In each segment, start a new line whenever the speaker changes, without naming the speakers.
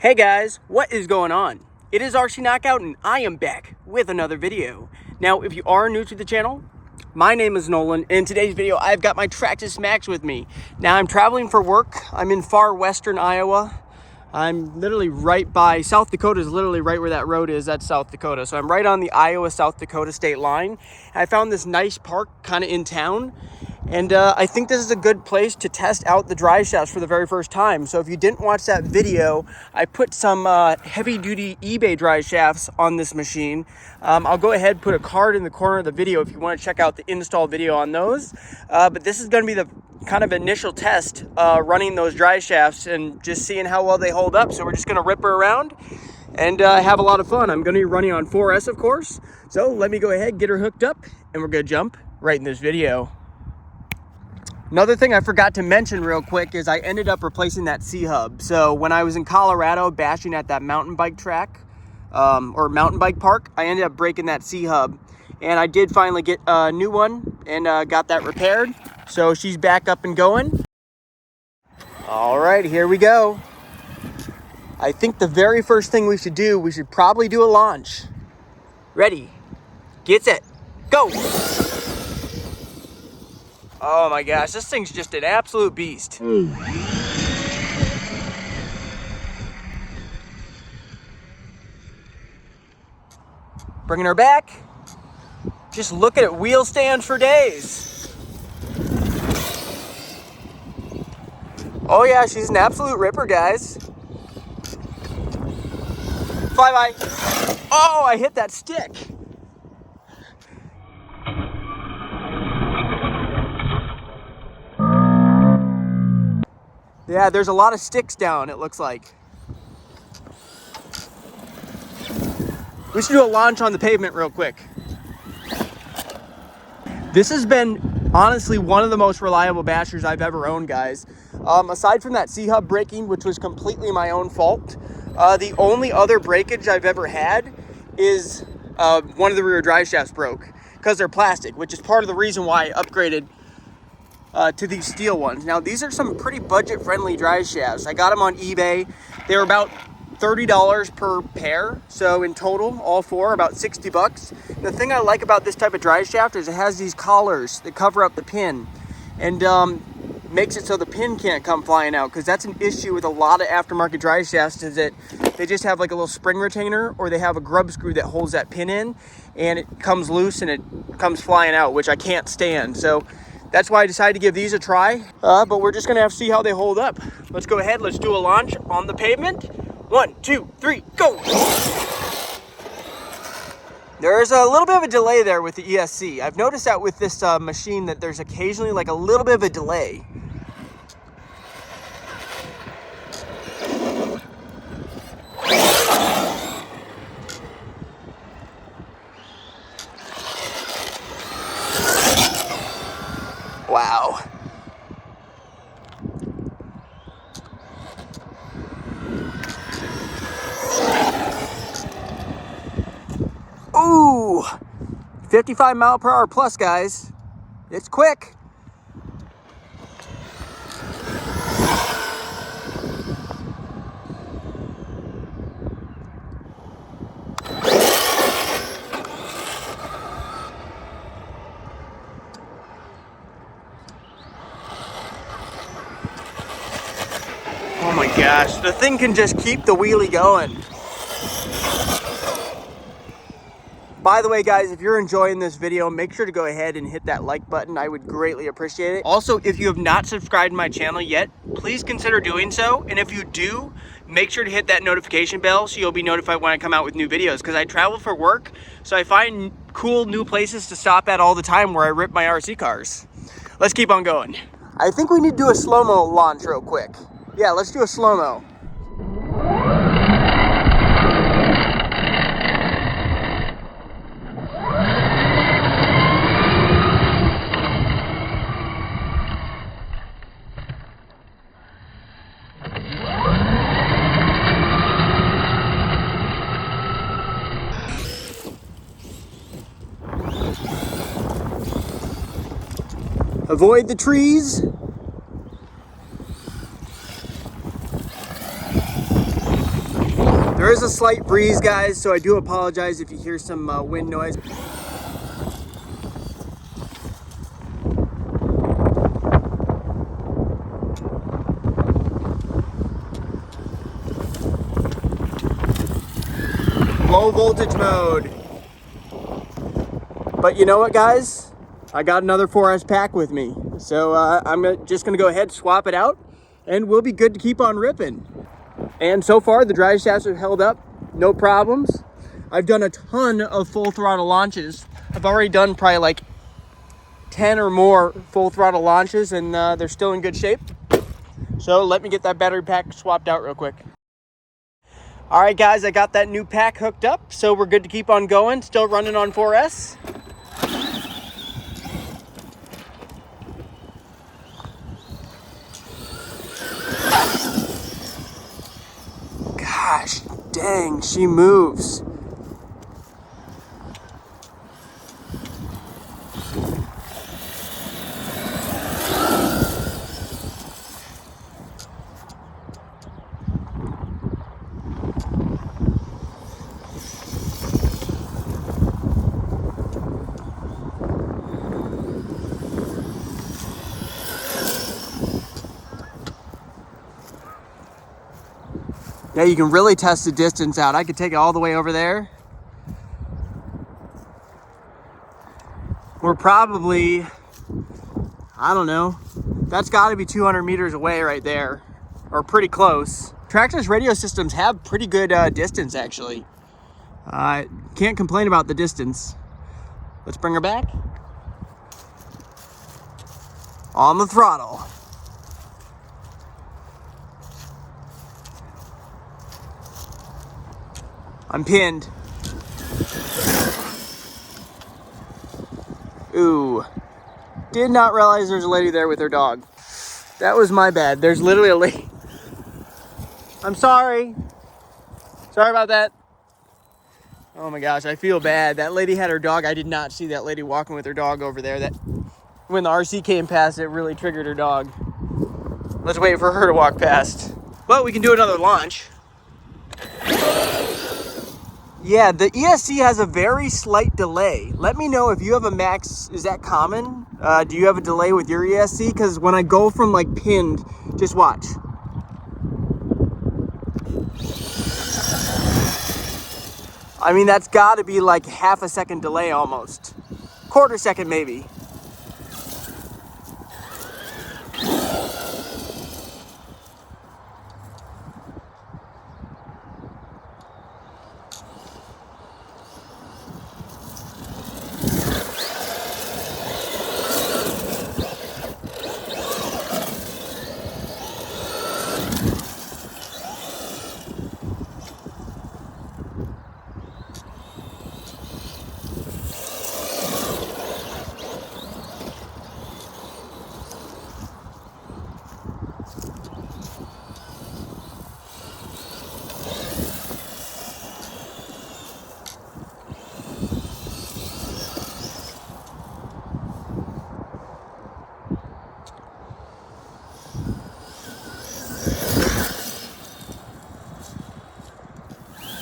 Hey guys, what is going on? It is RC Knockout and I am back with another video. Now, if you are new to the channel, my name is Nolan. In today's video, I've got my Traxxas Maxx with me. Now, I'm traveling for work. I'm in far western Iowa. I'm literally right by, South Dakota is literally right where that road is. That's South Dakota. So I'm right on the Iowa-South Dakota state line. I found this nice park kind of in town. And I think this is a good place to test out the drive shafts for the very first time. So if you didn't watch that video, I put some heavy-duty eBay drive shafts on this machine. I'll go ahead and put a card in the corner of the video if you want to check out the install video on those. But this is going to be the kind of initial test running those drive shafts and just seeing how well they hold up. So we're just going to rip her around and have a lot of fun. I'm going to be running on 4S, of course. So let me go ahead, get her hooked up, and we're going to jump right in this video. Another thing I forgot to mention real quick is I ended up replacing that C-hub. So when I was in Colorado bashing at that mountain bike track or mountain bike park, I ended up breaking that C-hub. And I did finally get a new one and got that repaired. So she's back up and going. All right, here we go. I think the very first thing we should probably do a launch. Ready, get set, go. Oh my gosh, this thing's just an absolute beast. Bringing her back. Just looking at wheel stands for days. Oh yeah, she's an absolute ripper, guys. Fly by. Oh, I hit that stick. Yeah, there's a lot of sticks down, it looks like. We should do a launch on the pavement real quick. This has been honestly one of the most reliable bashers I've ever owned, guys. Aside from that C-hub breaking, which was completely my own fault, the only other breakage I've ever had is one of the rear drive shafts broke because they're plastic, which is part of the reason why I upgraded to these steel ones. Now, these are some pretty budget-friendly drive shafts. I got them on eBay. They were about $30 per pair. So in total, all four, about 60 bucks. The thing I like about this type of drive shaft is it has these collars that cover up the pin and makes it so the pin can't come flying out, because that's an issue with a lot of aftermarket drive shafts, is that they just have like a little spring retainer or they have a grub screw that holds that pin in and it comes loose and it comes flying out, which I can't stand. So that's why I decided to give these a try, but we're just gonna have to see how they hold up. Let's go ahead, let's do a launch on the pavement. 1, 2, 3, go! There's a little bit of a delay there with the ESC. I've noticed that with this machine that there's occasionally like a little bit of a delay. Wow. Ooh, 55 mile per hour plus, guys. It's quick. Oh my gosh, the thing can just keep the wheelie going. By the way, guys, if you're enjoying this video, make sure to go ahead and hit that like button. I would greatly appreciate it. Also, if you have not subscribed to my channel yet, please consider doing so. And if you do, make sure to hit that notification bell so you'll be notified when I come out with new videos, because I travel for work, so I find cool new places to stop at all the time where I rip my RC cars. Let's keep on going. I think we need to do a slow-mo launch real quick. Yeah, let's do a slow-mo. Avoid the trees. There is a slight breeze, guys, so I do apologize if you hear some wind noise. Low voltage mode. But you know what, guys? I got another 4S pack with me. So I'm just gonna go ahead and swap it out and we'll be good to keep on ripping. And so far the drive shafts have held up, no problems. I've done a ton of full throttle launches. I've already done probably like 10 or more full throttle launches and they're still in good shape. So let me get that battery pack swapped out real quick. All right, guys, I got that new pack hooked up, so we're good to keep on going. Still running on 4S. Gosh, dang, she moves. Yeah, you can really test the distance out. I could take it all the way over there. We're probably, I don't know, that's gotta be 200 meters away right there, or pretty close. Traxxas radio systems have pretty good distance, actually. Can't complain about the distance. Let's bring her back. On the throttle. I'm pinned. Ooh. Did not realize there's a lady there with her dog. That was my bad. There's literally a lady. I'm sorry. Sorry about that. Oh my gosh, I feel bad. That lady had her dog. I did not see that lady walking with her dog over there. That when the RC came past, it really triggered her dog. Let's wait for her to walk past. But we can do another launch. Yeah, the ESC has a very slight delay. Let me know if you have a Maxx, is that common? Do you have a delay with your ESC? Because when I go from like pinned, just watch. I mean, that's gotta be like half a second delay almost. Quarter second maybe.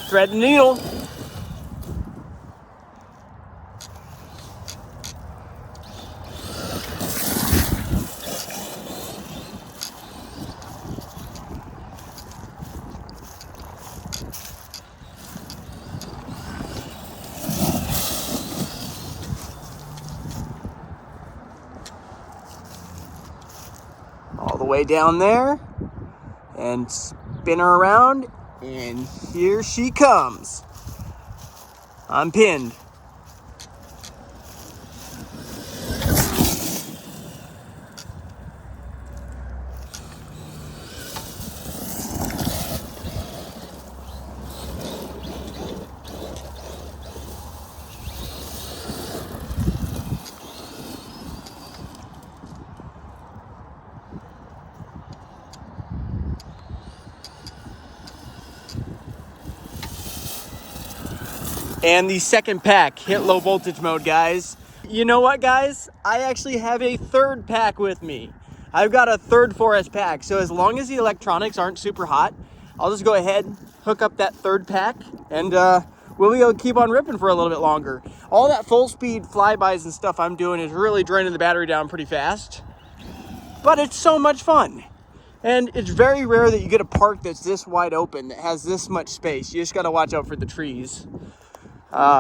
Thread the needle. All the way down there and spin her around. And here she comes. I'm pinned. And the second pack hit low voltage mode, guys. You know what, guys? I actually have a third pack with me. I've got a third 4S pack. So as long as the electronics aren't super hot, I'll just go ahead hook up that third pack, and we'll be able to keep on ripping for a little bit longer. All that full speed flybys and stuff I'm doing is really draining the battery down pretty fast, but it's so much fun. And it's very rare that you get a park that's this wide open, that has this much space. You just got to watch out for the trees.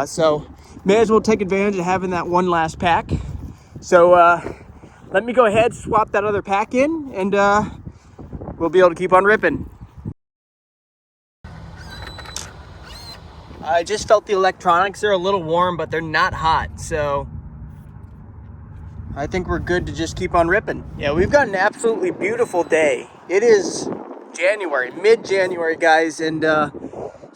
So may as well take advantage of having that one last pack. So let me go ahead, swap that other pack in, and we'll be able to keep on ripping. I just felt the electronics. They're a little warm, but they're not hot. So I think we're good to just keep on ripping. Yeah, we've got an absolutely beautiful day. It is January, mid-January, guys. And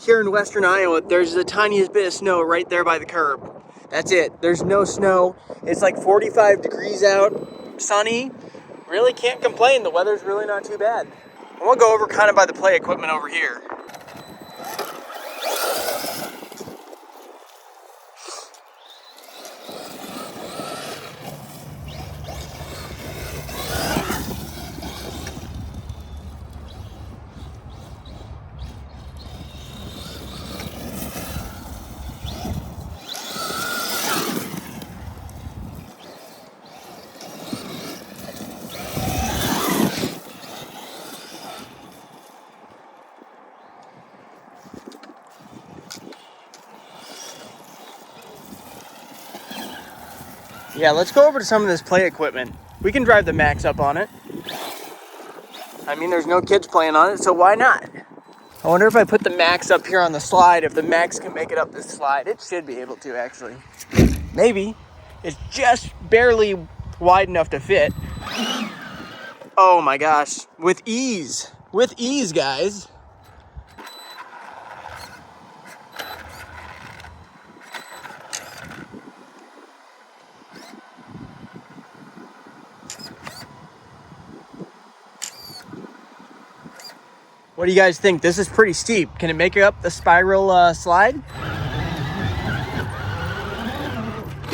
here in Western Iowa, there's the tiniest bit of snow right there by the curb. That's it. There's no snow. It's like 45 degrees out, sunny. Really can't complain. The weather's really not too bad. And we'll go over kind of by the play equipment over here. Yeah, let's go over to some of this play equipment. We can drive the Maxx up on it. I mean, there's no kids playing on it, so why not? I wonder if I put the Maxx up here on the slide, if the Maxx can make it up this slide. It should be able to, actually. Maybe. It's just barely wide enough to fit. Oh my gosh. With ease. With ease, guys. What do you guys think? This is pretty steep. Can it make it up the spiral slide?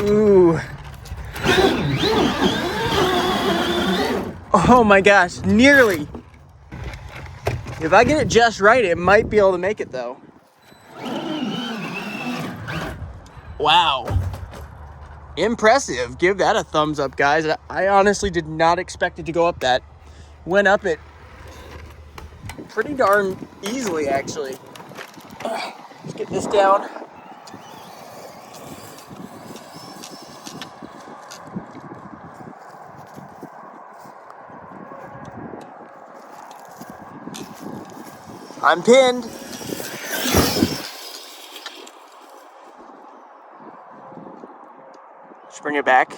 Ooh. Oh my gosh, nearly. If I get it just right, it might be able to make it though. Wow. Impressive. Give that a thumbs up, guys. I honestly did not expect it to go up that. Went up it pretty darn easily, actually. Let's get this down. I'm pinned. Let's bring it back.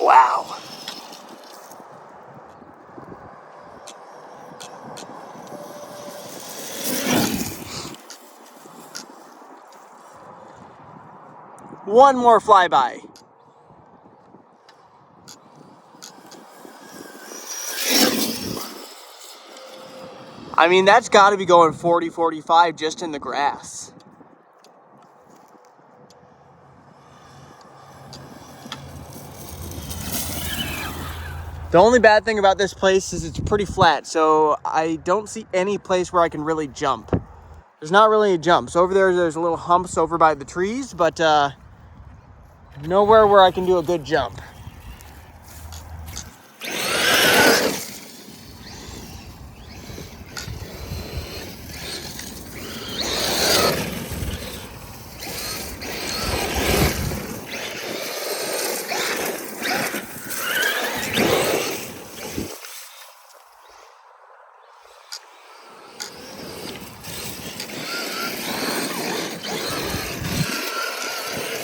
Wow. One more flyby. I mean, that's got to be going 40, 45 just in the grass. The only bad thing about this place is it's pretty flat, so I don't see any place where I can really jump. There's not really any jumps. Over there's a little humps over by the trees, but nowhere where I can do a good jump.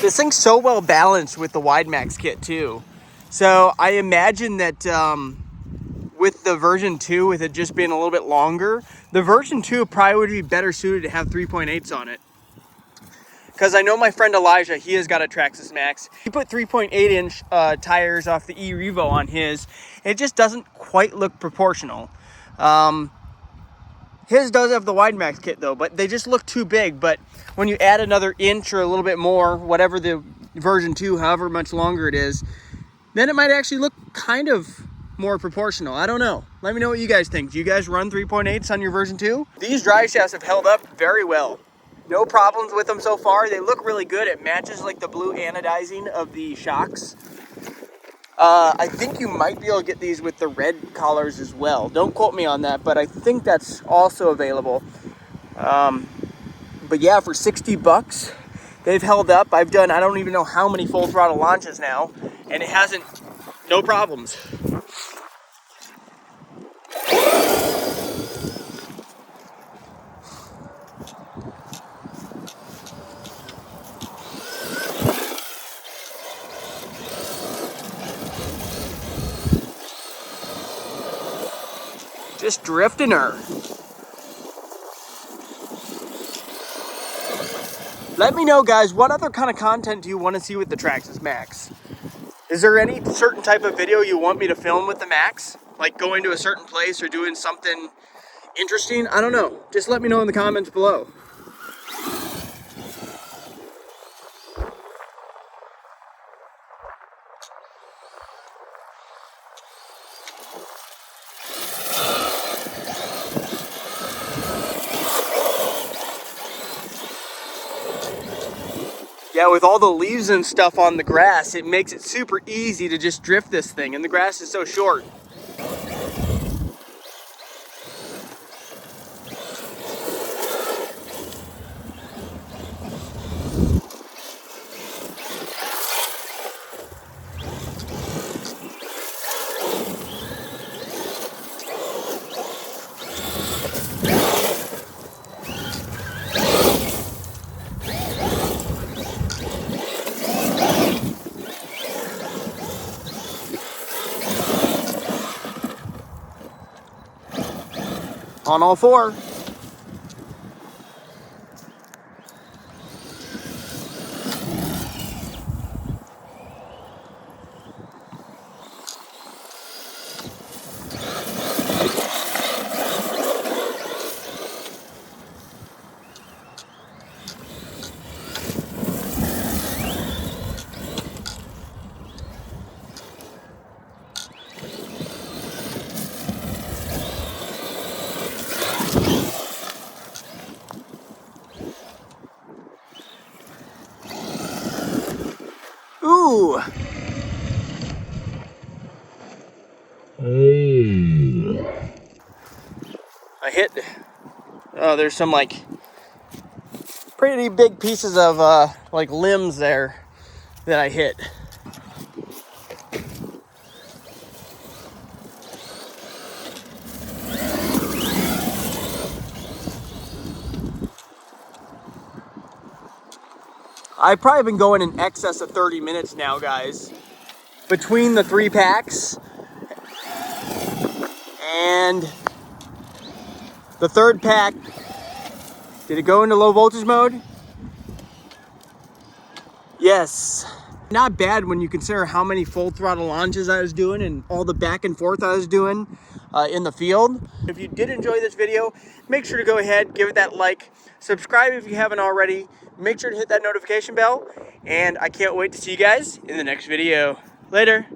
This thing's so well balanced with the WideMaxx kit too. So I imagine that with the version 2, with it just being a little bit longer, the version 2 probably would be better suited to have 3.8s on it. Because I know my friend Elijah, he has got a Traxxas Maxx. He put 3.8 inch tires off the E-Revo on his. It just doesn't quite look proportional. His does have the WideMaxx kit though, but they just look too big. But when you add another inch or a little bit more, whatever the version 2, however much longer it is, then it might actually look kind of more proportional. I don't know. Let me know what you guys think. Do you guys run 3.8s on your version 2? These drive shafts have held up very well. No problems with them so far. They look really good. It matches like the blue anodizing of the shocks. I think you might be able to get these with the red collars as well. Don't quote me on that, but I think that's also available. But yeah, for 60 bucks, they've held up. I've done, I don't even know how many full throttle launches now, and it hasn't, no problems. Just drifting her. Let me know, guys, what other kind of content do you want to see with the Traxxas Maxx? Is there any certain type of video you want me to film with the Maxx? Like going to a certain place or doing something interesting? I don't know. Just let me know in the comments below. Yeah, with all the leaves and stuff on the grass, it makes it super easy to just drift this thing, and the grass is so short. On all four. Ooh. I hit, there's some like pretty big pieces of like limbs there that I hit. I've probably been going in excess of 30 minutes now, guys. Between the 3 packs and the 3rd pack. Did it go into low voltage mode? Yes. Not bad when you consider how many full throttle launches I was doing and all the back and forth I was doing in the field. If you did enjoy this video, make sure to go ahead, give it that like, subscribe if you haven't already, make sure to hit that notification bell, and I can't wait to see you guys in the next video. Later.